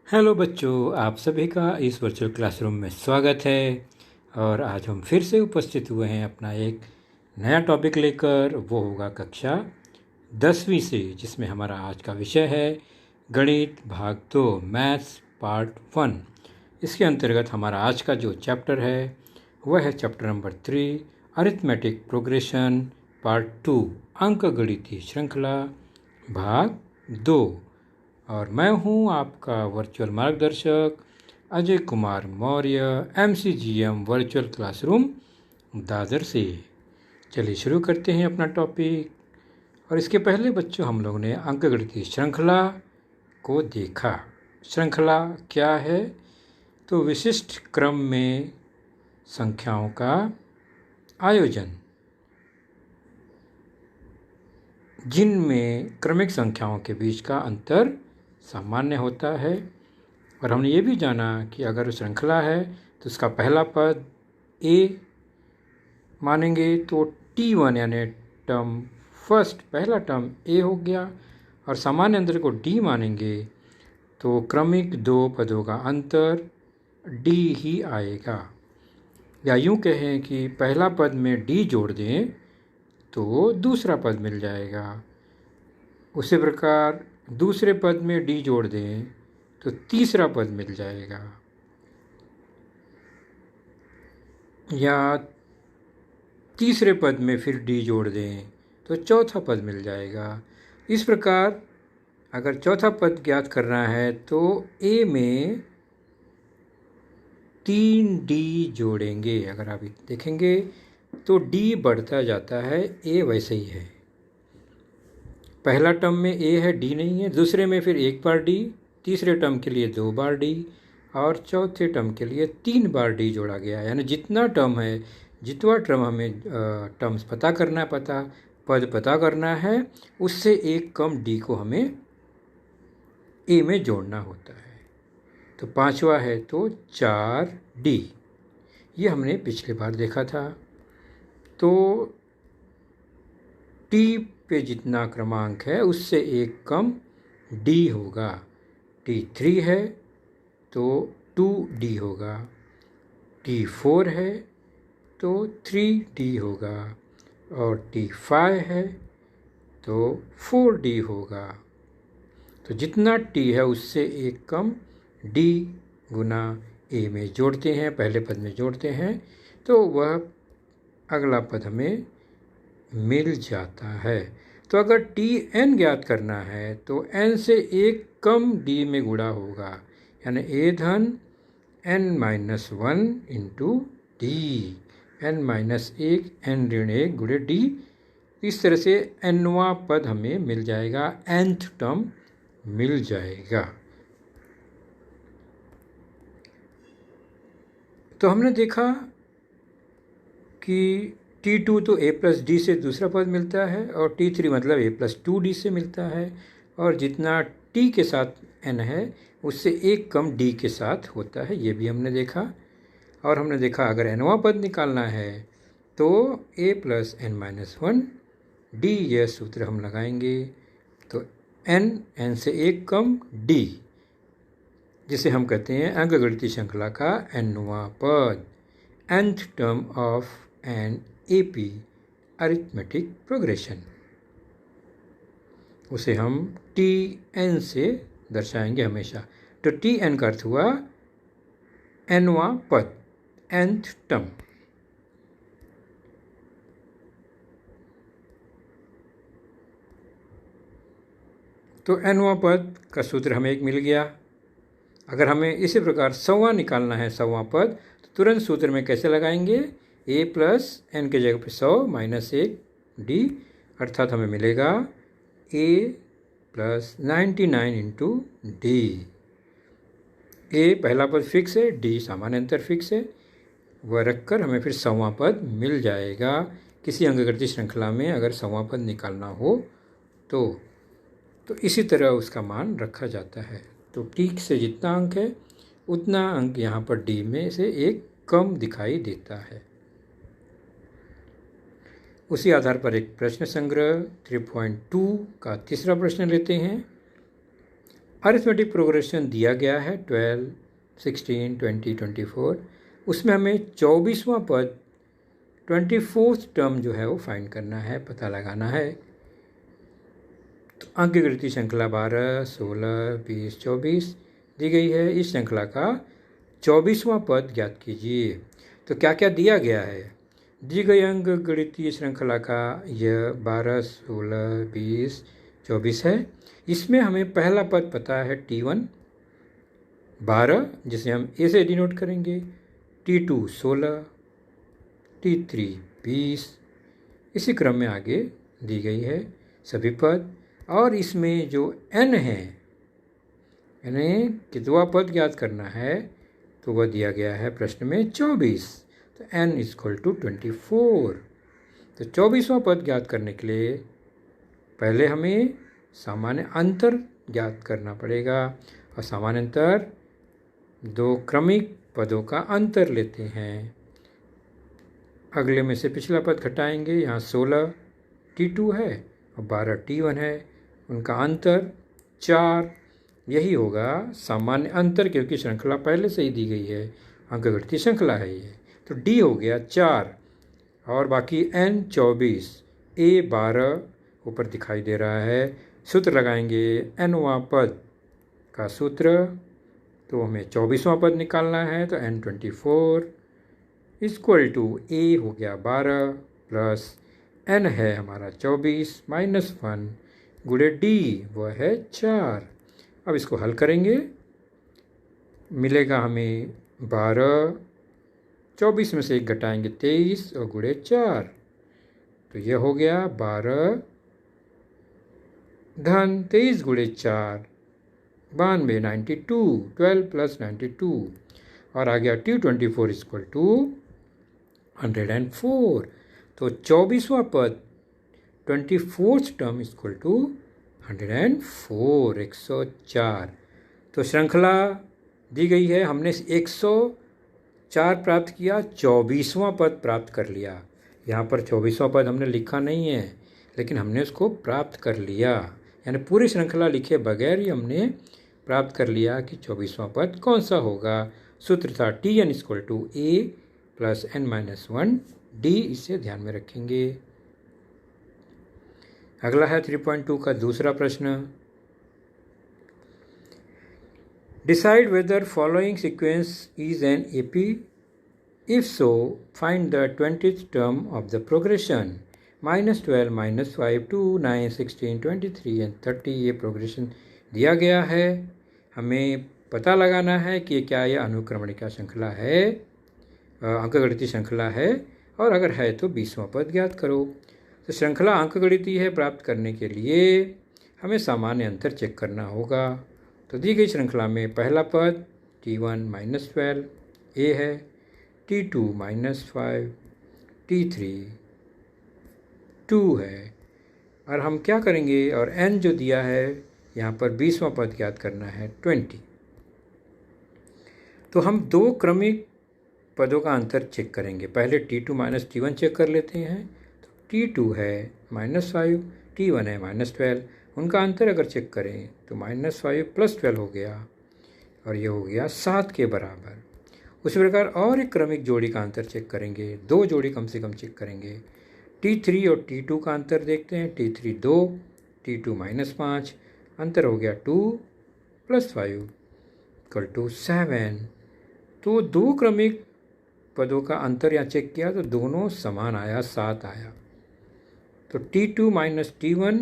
Hello बच्चों, आप सभी का इस वर्चुअल क्लासरूम में स्वागत है। और आज हम फिर से उपस्थित हुए हैं अपना एक नया टॉपिक लेकर। वो होगा कक्षा 10वीं से, जिसमें हमारा आज का विषय है गणित भाग 2 मैथ्स पार्ट 1। इसके अंतर्गत हमारा आज का जो चैप्टर है वह है chapter number 3 arithmetic progression part 2 अंकगणितीय श्रृंखला भाग 2। और मैं हूं आपका वर्चुअल मार्गदर्शक Ajay Kumar Maurya, MCGM virtual classroom Dadar से। चलिए शुरू करते हैं अपना टॉपिक। और इसके पहले बच्चों हम लोगों ने अंकगणितीय श्रृंखला को देखा। श्रृंखला क्या है? तो विशिष्ट क्रम में संख्याओं का आयोजन, जिनमें क्रमिक संख्याओं के बीच का अंतर सामान्य होता है। और हमने ये भी जाना कि अगर श्रृंखला है तो उसका पहला पद a मानेंगे तो T1 यानी टर्म फर्स्ट, पहला टर्म a हो गया। और सामान्य अंतर को d मानेंगे तो क्रमिक दो पदों का अंतर d ही आएगा। या यूँ कहें कि पहला पद में d जोड़ दें तो दूसरा पद मिल जाएगा। उसी प्रकार दूसरे पद में d जोड़ दें तो तीसरा पद मिल जाएगा। या तीसरे पद में फिर d जोड़ दें तो चौथा पद मिल जाएगा। इस प्रकार अगर चौथा पद ज्ञात करना है तो a में 3d जोड़ेंगे। अगर आप देखेंगे तो d बढ़ता जाता है, a वैसे ही है। पहला टर्म में a है, d नहीं है। दूसरे में फिर एक बार d, तीसरे टर्म के लिए 2 बार d और चौथे टर्म के लिए 3 बार d जोड़ा गया। यानी जितना टर्म है, जितना टर्म हमें टर्म्स पता करना है, पद पता करना है, उससे एक कम d को हमें a में जोड़ना होता है। तो पांचवा है तो 4d, ये हमने पिछले बार देखा था। तो t पे जितना क्रमांक है उससे एक कम d होगा। T3 है तो 2d होगा, T4 है तो 3d होगा और T5 है तो 4d होगा। तो जितना t है उससे एक कम d गुना a में जोड़ते हैं, पहले पद में जोड़ते हैं, तो वह अगला पद हमें मिल जाता है। तो अगर Tn ज्ञात करना है तो n से एक कम d में गुणा होगा, यानी a धन n-1 into d, n-1 n ऋण 1 गुणे d। इस तरह से nवां पद हमें मिल जाएगा, nth टर्म मिल जाएगा। तो हमने देखा कि T2 तो a प्लस d से दूसरा पद मिलता है और T3 मतलब a प्लस 2d से मिलता है। और जितना t के साथ n है उससे एक कम d के साथ होता है, ये भी हमने देखा। और हमने देखा अगर nवां पद निकालना है तो a प्लस n-1 d, यह सूत्र हम लगाएंगे। तो n से एक कम d, जिसे हम कहते हैं अंकगणितीय श्रृंखला का nवां पद, nth term of N AP arithmetic progression. उसे हम Tn से दर्शाएंगे हमेशा। तो Tn का अर्थ हुआ nवां पद, nth टर्म। तो nवां पद का सूत्र हमें एक मिल गया। अगर हमें इसी प्रकार 100वां निकालना है, 100वां पद, तो तुरंत सूत्र में कैसे लगाएंगे? a प्लस n के जगह पे 100 माइनस 1d, अर्थात हमें मिलेगा a plus 99 into d। a पहला पद फिक्स है, d सामान्य अंतर फिक्स है, वह रखकर हमें फिर 100वां पद मिल जाएगा। किसी अंकगणितीय श्रृंखला में अगर 100वां पद निकालना हो तो इसी तरह उसका मान रखा जाता है। तो t से जितना अंक है उतना अंक यहाँ पर d में से एक कम दिखाई देता है। उसी आधार पर एक प्रश्न संग्रह 3.2 का तीसरा प्रश्न लेते हैं। अरिथमेटिक प्रोग्रेशन दिया गया है 12, 16, 20, 24। उसमें हमें 24वां पद 24th टर्म जो है वो फाइंड करना है, पता लगाना है। तो अंकगणितीय श्रृंखला 12, 16, 20, 24 दी गई है। इस श्रृंखला का 24वां पद ज्ञात कीजिए। तो क्या क्या दिया गया है? दी गई अंकगणितीय श्रृंखला का यह 12, 16, 20, 24 है। इसमें हमें पहला पद पता है T1 12, जिसे हम ए से डिनोट करेंगे, T2 16, T3 20, इसी क्रम में आगे दी गई है सभी पद। और इसमें जो n है, यानी कितवा पद ज्ञात करना है, तो वह दिया गया है प्रश्न में 24। तो n इक्वल टू 24। तो 24वां पद ज्ञात करने के लिए पहले हमें सामान्य अंतर ज्ञात करना पड़ेगा। और सामान्य अंतर दो क्रमिक पदों का अंतर लेते हैं। अगले में से पिछला पद घटाएंगे। यहाँ 16 T2 है और 12 T1 है, उनका अंतर 4। यही होगा सामान्य अंतर, क्योंकि श्रृंखला पहले से ही दी गई है, अंकगणितीय श्रृंखला है ये। तो D हो गया 4 और बाकी N 24, A 12 ऊपर दिखाई दे रहा है। सूत्र लगाएंगे nवां पद का सूत्र, तो हमें 24वां पद निकालना है। तो N 24 इक्वल टू A हो गया 12 प्लस N है हमारा 24 माइनस 1 गुणे D वह है 4। अब इसको हल करेंगे, मिलेगा हमें 12, 24 में से 1 घटाएंगे 23 और गुणे 4। तो यह हो गया 12 धन 23 गुणे 4 92, 92, 12 प्लस 92 और आ गया T24 इक्वल टू 104। तो 24वां पद 24th टर्म इक्वल टू 104, 104। तो श्रृंखला दी गई है, हमने 104 प्राप्त किया, 24वां पद प्राप्त कर लिया। यहाँ पर 24वां पद हमने लिखा नहीं है, लेकिन हमने उसको प्राप्त कर लिया, यानी पूरी श्रृंखला लिखे बगैर ही हमने प्राप्त कर लिया कि 24वां पद कौन सा होगा। सूत्र था Tn equal to A plus n-1 D, इसे ध्यान में रखेंगे। अगला है 3.2 का दूसरा प्रश्न। Decide whether following sequence is an AP, if so find the 20th term of the progression -12, -5, 2, 9, 16, 23 and 30। ये प्रोग्रेशन दिया गया है। हमें पता लगाना है कि क्या यह अनुक्रमणिका श्रृंखला है, अंकगणितीय श्रृंखला है, और अगर है तो 20वां पद ज्ञात करो। तो श्रृंखला अंकगणितीय है, प्राप्त करने के लिए हमें सामान्य अंतर चेक करना होगा। तो दी गई श्रृंखला में पहला पद T1 -12 A है, T2 -5, T3 2 है। और हम क्या करेंगे, और n जो दिया है यहाँ पर 20वां पद ज्ञात करना है 20। तो हम दो क्रमिक पदों का अंतर चेक करेंगे। पहले T2 माइनस T1 चेक कर लेते हैं। तो T2 है -5, T1 है -12, उनका अंतर अगर चेक करें तो -5 प्लस 12 हो गया और ये हो गया 7 के बराबर। उसी प्रकार और एक क्रमिक जोड़ी का अंतर चेक करेंगे, दो जोड़ी कम से कम चेक करेंगे। T3 और T2 का अंतर देखते हैं। T3 2, T2 -5, अंतर हो गया 2 प्लस 5 इक्वल टू 7। तो दो क्रमिक पदों का अंतर यहाँ चेक किया तो दोनों समान आया, 7 आया। तो T2 माइनस T1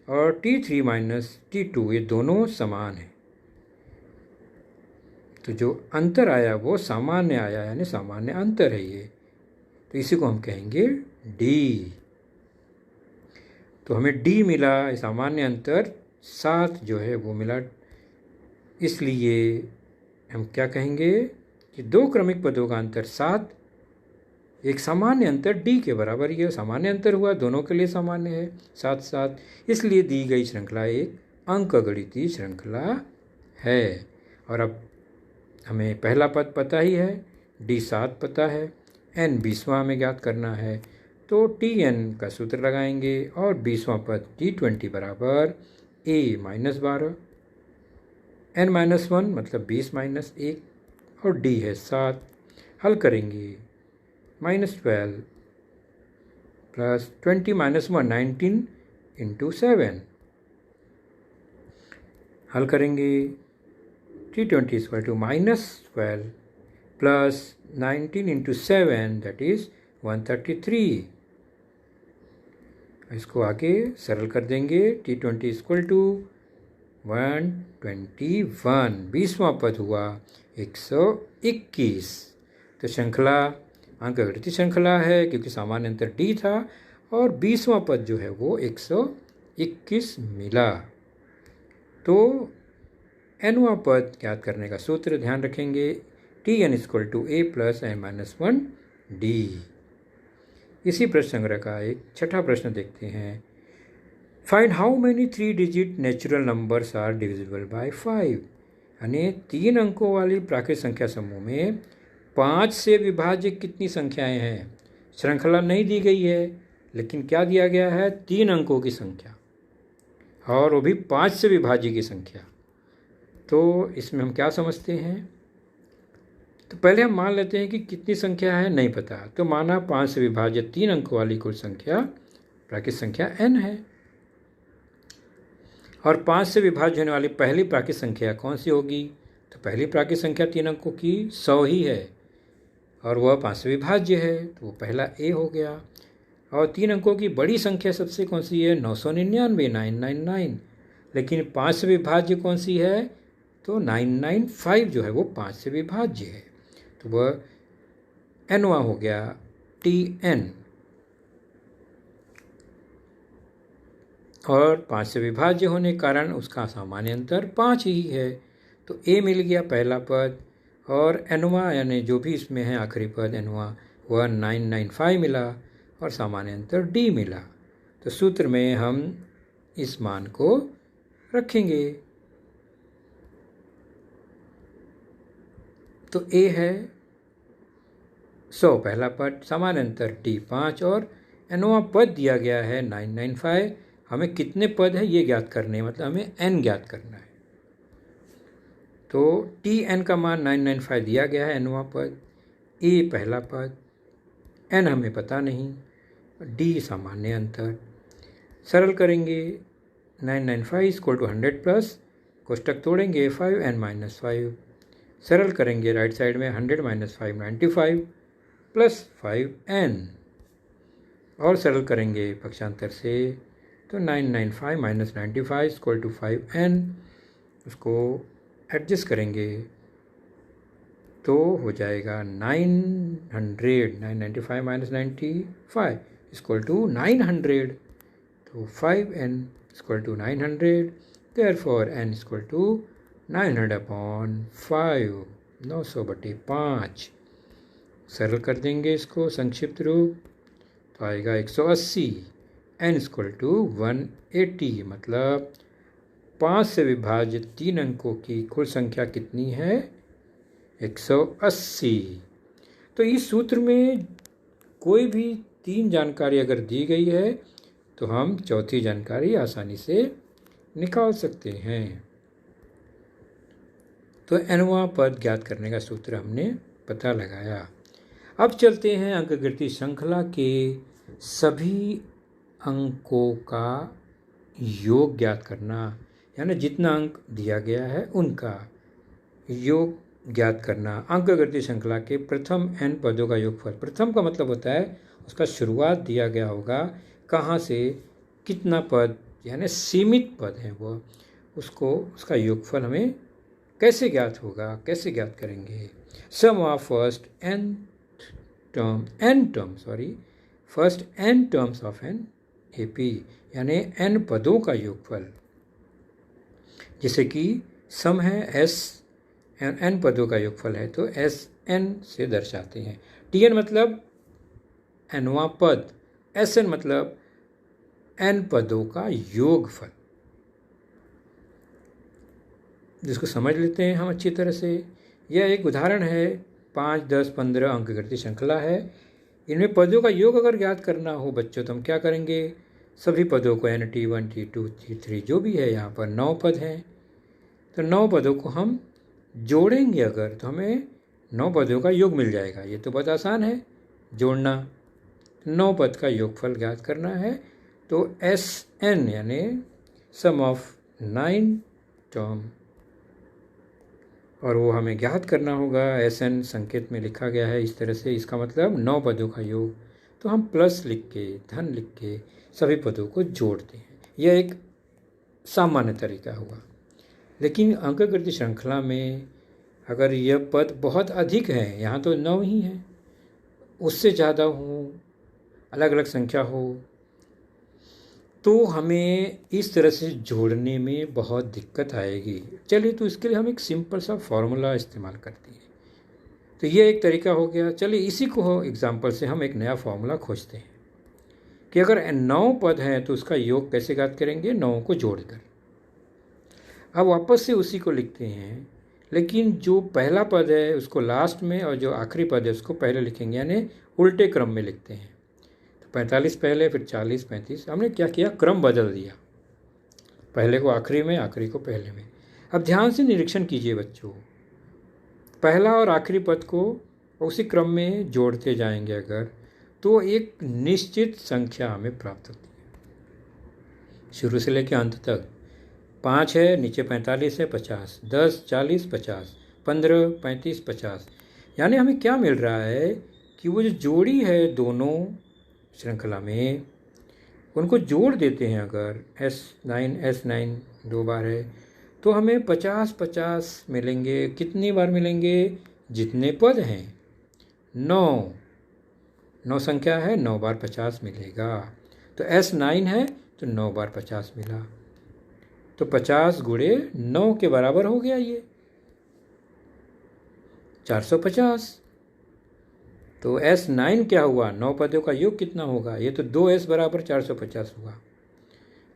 और T3 माइनस T2 ये दोनों समान हैं। तो जो अंतर आया वो सामान्य आया, यानी सामान्य अंतर है ये। तो इसी को हम कहेंगे D। तो हमें D मिला, सामान्य अंतर 7 जो है वो मिला। इसलिए हम क्या कहेंगे कि दो क्रमिक पदों का अंतर 7, एक सामान्य अंतर D के बराबर। ये सामान्य अंतर हुआ, दोनों के लिए सामान्य है 7 7, इसलिए दी गई श्रृंखला एक अंकगणितीय श्रृंखला है। और अब हमें पहला पद पता ही है, D 7 पता है, N 20वां हमें ज्ञात करना है। तो Tn का सूत्र लगाएंगे और 20वां पद T20 बराबर A -12 n-1 मतलब 20 माइनस 1 और d है 7। हल करेंगे -12 प्लस 20 माइनस 1 19 इंटू 7। हल करेंगे T20 equal to -12 plus 19 into 7 that is 133। इसको आगे सरल कर देंगे। T20 इक्वल टू 121, 20वां पद हुआ 121। तो श्रृंखला अंकगणितीय श्रृंखला है क्योंकि सामान्य अंतर d था और 20वां पद जो है वो 121 मिला। तो nवां पद ज्ञात करने का सूत्र ध्यान रखेंगे Tn equal to a plus n-1 d। इसी प्रश्न संग्रह का एक छठा प्रश्न देखते हैं। Find how many 3 digit natural numbers are divisible by 5। यानी 3 अंकों वाली प्राकृतिक संख्या समूह में 5 से विभाज्य कितनी संख्याएं हैं। श्रृंखला नहीं दी गई है लेकिन क्या दिया गया है, 3 अंकों की संख्या और वो भी 5 से विभाज्य की संख्या। तो इसमें हम क्या समझते हैं, तो पहले हम मान लेते हैं कि कितनी संख्या है नहीं पता, तो माना 5 से विभाज्य 3 अंकों वाली कुल संख्या प्राकृतिक संख्या n है। और 5 से विभाज्य होने वाली पहली प्राकृतिक संख्या कौन सी होगी, तो पहली प्राकृतिक संख्या 3 अंकों की 100 ही है और वह 5 से विभाज्य है, तो वो पहला a हो गया। और 3 अंकों की बड़ी संख्या सबसे कौन सी है, 999 999, लेकिन 5 से विभाज्य कौन सी है, तो 995 जो है वो 5 से विभाज्य है, तो वह nवां हो गया Tn। और 5 से विभाज्य होने के कारण उसका सामान्य अंतर 5 ही है, तो a मिल गया पहला पद और nवां यानी जो भी इसमें है आखिरी पद nवां वह 995 मिला और सामान्य अंतर d मिला। तो सूत्र में हम इस मान को रखेंगे। तो a है 100 पहला पद, सामान्य अंतर d 5 और nवां पद दिया गया है 995। हमें कितने पद है ये ज्ञात करने हैं, मतलब हमें n ज्ञात करना है। तो Tn का मान 995 दिया गया है, nवां पद, a पहला पद, n हमें पता नहीं, d सामान्य अंतर। सरल करेंगे 995 इक्वल टू 100 प्लस कोष्टक तोड़ेंगे 5n-5। सरल करेंगे राइट साइड में 100 माइनस 5 95 प्लस 5n और सरल करेंगे पक्षांतर से, तो 995 माइनस 95 इक्वल टू 5n। उसको एडजस्ट करेंगे तो हो जाएगा 995 माइनस 95 इक्वल टू 900, तो 5n equal to 900, therefore n equal to 900/5, 900/5। सरल कर देंगे इसको संक्षिप्त रूप, तो आएगा 180, n इक्वल टू 180, मतलब 5 से विभाजित 3 अंकों की कुल संख्या कितनी है, 180। तो इस सूत्र में कोई भी 3 जानकारी अगर दी गई है तो हम चौथी जानकारी आसानी से निकाल सकते हैं। तो nवां पद ज्ञात करने का सूत्र हमने पता लगाया। अब चलते हैं अंकगणितीय श्रृंखला के सभी अंकों का योग ज्ञात करना, यानी जितना अंक दिया गया है उनका योग ज्ञात करना। अंकगणितीय श्रृंखला के प्रथम n पदों का योगफल, प्रथम का मतलब होता है उसका शुरुआत दिया गया होगा कहाँ से, कितना पद, यानी सीमित पद है वो, उसको उसका योगफल हमें कैसे ज्ञात होगा, कैसे ज्ञात करेंगे। Sum of first n terms of N AP, यानी n पदों का योगफल, जैसे कि सम है s, n पदों का योगफल है तो Sn से दर्शाते हैं। Tn मतलब nवां पद, Sn मतलब n पदों का योगफल, जिसको समझ लेते हैं हम अच्छी तरह से। यह एक उदाहरण है, 5, 10, 15 अंकगणितीय श्रृंखला है। इनमें पदों का योग अगर ज्ञात करना हो बच्चों तो हम क्या करेंगे, सभी पदों को n T1 T2 T3 जो भी है, यहाँ पर 9 पद हैं, तो 9 पदों को हम जोड़ेंगे अगर तो हमें 9 पदों का योग मिल जाएगा। ये तो बहुत आसान है जोड़ना। 9 पद का योगफल ज्ञात करना है, तो SN यानी सम ऑफ 9 टर्म, और वो हमें ज्ञात करना होगा। SN संकेत में लिखा गया है इस तरह से, इसका मतलब 9 पदों का योग। तो हम प्लस लिख के, धन लिख के सभी पदों को जोड़ते हैं। यह एक सामान्य तरीका हुआ। लेकिन अंकगणित श्रृंखला में अगर यह पद बहुत अधिक है, यहाँ तो 9 ही है, उससे ज़्यादा हो, अलग अलग संख्या हो, तो हमें इस तरह से जोड़ने में बहुत दिक्कत आएगी। चलिए, तो इसके लिए हम एक सिंपल सा फॉर्मूला इस्तेमाल करते हैं। तो ये एक तरीका हो गया। चलिए, इसी को एग्जाम्पल से हम एक नया फॉर्मूला खोजते हैं कि अगर 9 पद हैं तो उसका योग कैसे ज्ञात करेंगे, 9 को जोड़कर। अब वापस से उसी को लिखते हैं, लेकिन जो पहला पद है उसको लास्ट में और जो आखिरी पद है उसको पहले लिखेंगे, यानी उल्टे क्रम में लिखते हैं। तो 45 पहले, फिर 40, 35। हमने क्या किया, क्रम बदल दिया, पहले को आखिरी में, आखिरी को पहले में। अब ध्यान से निरीक्षण कीजिए बच्चों, पहला और आखिरी पद को उसी क्रम में जोड़ते जाएंगे अगर, तो एक निश्चित संख्या हमें प्राप्त होती है शुरू से लेकर अंत तक। 5 है, नीचे 45 है, 50, 10, 40, 50, 15, 35, 50। यानी हमें क्या मिल रहा है कि वो जो जोड़ी है दोनों श्रृंखला में, उनको जोड़ देते हैं अगर, S9 2 बार है, तो हमें 50-50 मिलेंगे। कितनी बार मिलेंगे, जितने पद हैं। 9 संख्या है, 9 बार 50 मिलेगा। तो S9 है तो 9 बार 50 मिला, तो 50 गुणे 9 के बराबर हो गया ये 450। तो S9 क्या हुआ, 9 पदों का योग कितना होगा, ये तो 2S बराबर 450 हुआ।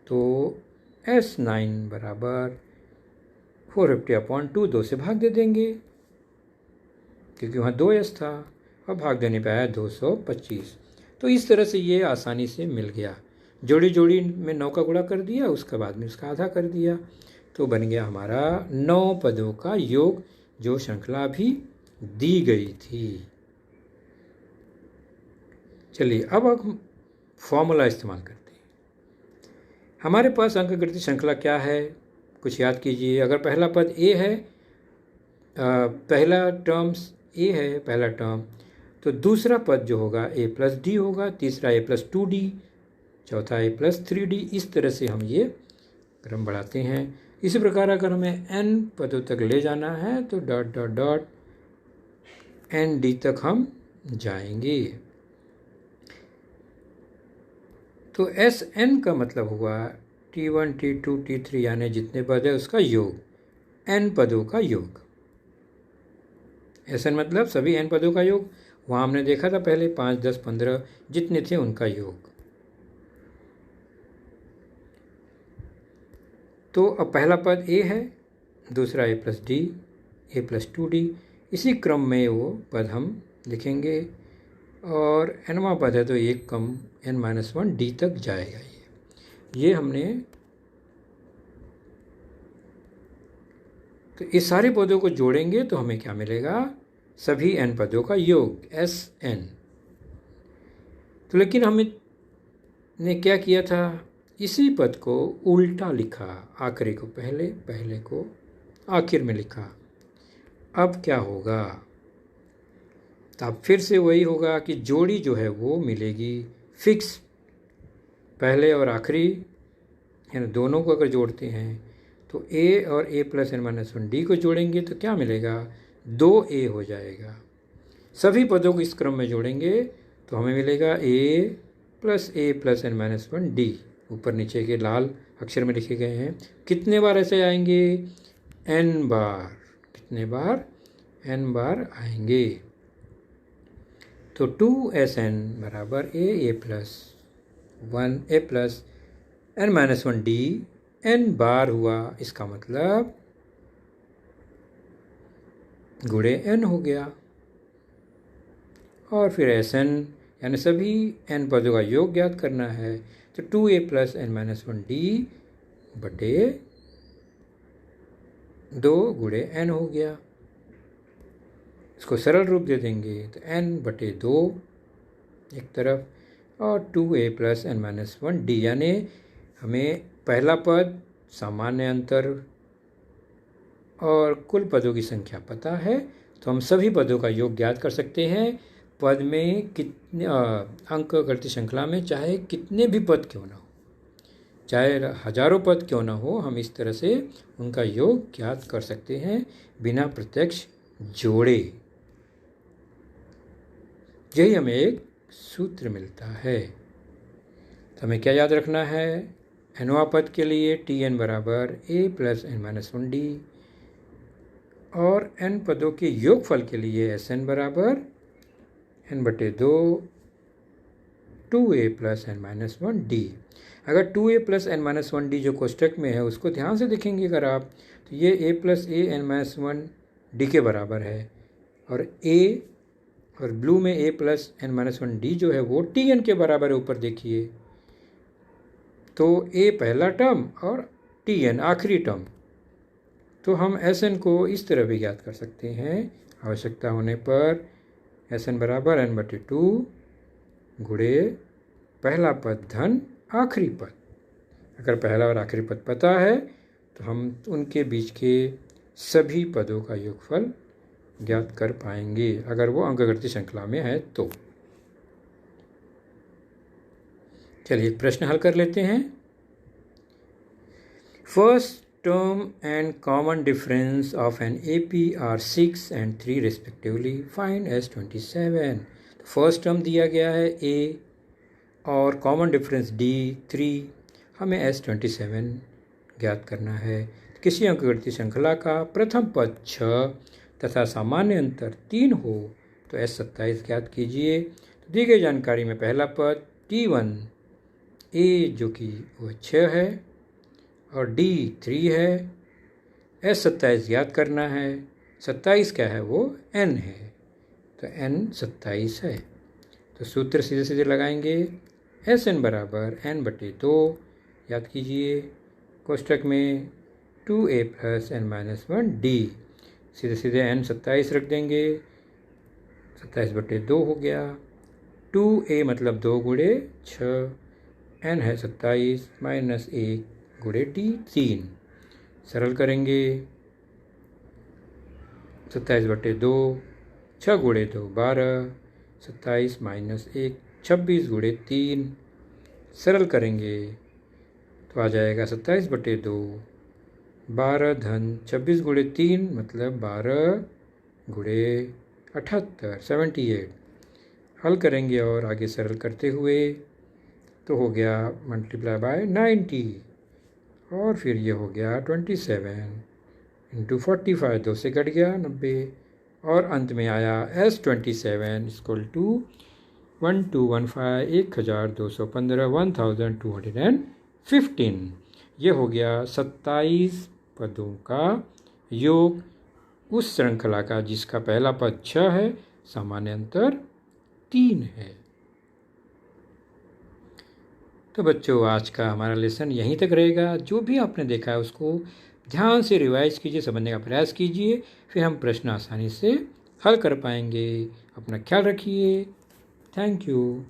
तो S9 बराबर 450/2, 2 से भाग दे देंगे क्योंकि वहाँ 2S था, और भाग देने पे आया 225। तो इस तरह से ये आसानी से मिल गया। जोड़ी जोड़ी में 9 का गुणा कर दिया, उसके बाद में उसका आधा कर दिया, तो बन गया हमारा 9 पदों का योग, जो श्रृंखला भी दी गई थी। चलिए, अब हम फॉर्मूला इस्तेमाल करते हैं। हमारे पास अंकगणित श्रृंखला क्या है, कुछ याद कीजिए। अगर पहला पद ए है, पहला टर्म्स ए है, पहला टर्म, तो दूसरा पद जो होगा A+D होगा, तीसरा A+2D, चौथा A+3D। इस तरह से हम ये क्रम बढ़ाते हैं। इसी प्रकार अगर हमें n पदों तक ले जाना है तो ... ND तक हम जाएंगे। तो SN का मतलब हुआ T1, T2, T3, यानी जितने पद है उसका योग, n पदों का योग। SN मतलब सभी n पदों का योग। वहाँ हमने देखा था पहले 5, 10, 15 जितने थे उनका योग। तो अब पहला पद A है, दूसरा A+D, A+2D, इसी क्रम में वो पद हम लिखेंगे, और nवां पद है तो एक कम n-1 D तक जाएगा। ये हमने, तो इस सारे पदों को जोड़ेंगे तो हमें क्या मिलेगा, सभी n पदों का योग, SN। तो लेकिन हमने क्या किया था, इसी पद को उल्टा लिखा, आखिरी को पहले, पहले को आखिर में लिखा। अब क्या होगा, तो अब फिर से वही होगा कि जोड़ी जो है वो मिलेगी फिक्स, पहले और आखिरी, यानी दोनों को अगर जोड़ते हैं तो A और A+n-1D को जोड़ेंगे तो क्या मिलेगा, 2A हो जाएगा। सभी पदों को इस क्रम में जोड़ेंगे तो हमें मिलेगा A+A+n-1D। ऊपर नीचे के लाल अक्षर में लिखे गए हैं। कितने बार ऐसे आएंगे, n बार। कितने बार, n बार आएंगे। तो 2SN बराबर A+n-1D n बार हुआ। इसका मतलब गुणे n हो गया, और फिर SN यानी सभी n पदों का योग ज्ञात करना है। तो 2A+n-1D बटे 2 गुणे n हो गया। इसको सरल रूप दे देंगे तो n/2 एक तरफ और 2a + n-1d, यानी हमें पहला पद, सामान्य अंतर और कुल पदों की संख्या पता है, तो हम सभी पदों का योग ज्ञात कर सकते हैं। पद में कितने अंक गणितीय श्रृंखला में चाहे कितने भी पद क्यों ना हो, चाहे हजारों पद क्यों ना हो, हम इस तरह से उनका योग ज्ञात कर सकते हैं बिना प्रत्यक्ष जोड़े। यही हमें एक सूत्र मिलता है। तो हमें क्या याद रखना है? nवां पद के लिए Tn बराबर a + n-1d और n पदों के योगफल के लिए Sn बराबर n/2 2a + n-1d। अगर 2a + n-1d जो कोष्टक में है उसको ध्यान से देखेंगे अगर आप, तो ये a + a n-1d के बराबर है, और a और ब्लू में a + n-1d जो है वो Tn के बराबर है। ऊपर देखिए तो a पहला टर्म और Tn आखिरी टर्म। तो हम Sn को इस तरह भी ज्ञात कर सकते हैं, आवश्यकता होने पर Sn बराबर n/2 गुणे पहला पद धन आखिरी पद। अगर पहला और आखिरी पद पता है तो हम उनके बीच के सभी पदों का योगफल ज्ञात कर पाएंगे, अगर वो अंकगणितीय श्रृंखला में है तो। चलिए एक प्रश्न हल कर लेते हैं। First term and common difference of an AP are 6 and 3 respectively. Find S27. तो फर्स्ट टर्म दिया गया है A और कॉमन डिफरेंस D 3, हमें S27 ज्ञात करना है। किसी अंकगणितीय श्रृंखला का प्रथम पद 6 तथा सामान्य अंतर 3 हो तो S27 ज्ञात कीजिए। तो दी गई जानकारी में पहला पद T1 A जो कि वो 6 है और D 3 है, S27 याद करना है। 27 क्या है? वो N है, तो N 27 है। तो सूत्र सीधे सीधे लगाएंगे। Sn बराबर n/2 याद कीजिए, कोष्टक में 2a + n-1d, सीधे सीधे n 27 रख देंगे, 27/2 हो गया। 2a मतलब 2 गुणे 6, n है 27 - 1 गुणे D 3, सरल करेंगे। 27/2, 6 गुणे 2 12, 27 - 1 26 गुणे 3, सरल करेंगे तो आ जाएगा 27/2 12 धन 26 गुणे 3 मतलब 12 गुणे 78 78। हल करेंगे और आगे सरल करते हुए तो हो गया मल्टीप्लाई बाय 90 और फिर ये हो गया 27 × 45, 2 से कट गया 90 और अंत में आया S27 = 1215 1215 1215। ये हो गया 27 पदों का योग उस श्रृंखला का जिसका पहला पद 6 है, सामान्य अंतर 3 है। तो बच्चों आज का हमारा लेसन यहीं तक रहेगा। जो भी आपने देखा है उसको ध्यान से रिवाइज कीजिए, समझने का प्रयास कीजिए, फिर हम प्रश्न आसानी से हल कर पाएंगे। अपना ख्याल रखिए। Thank you.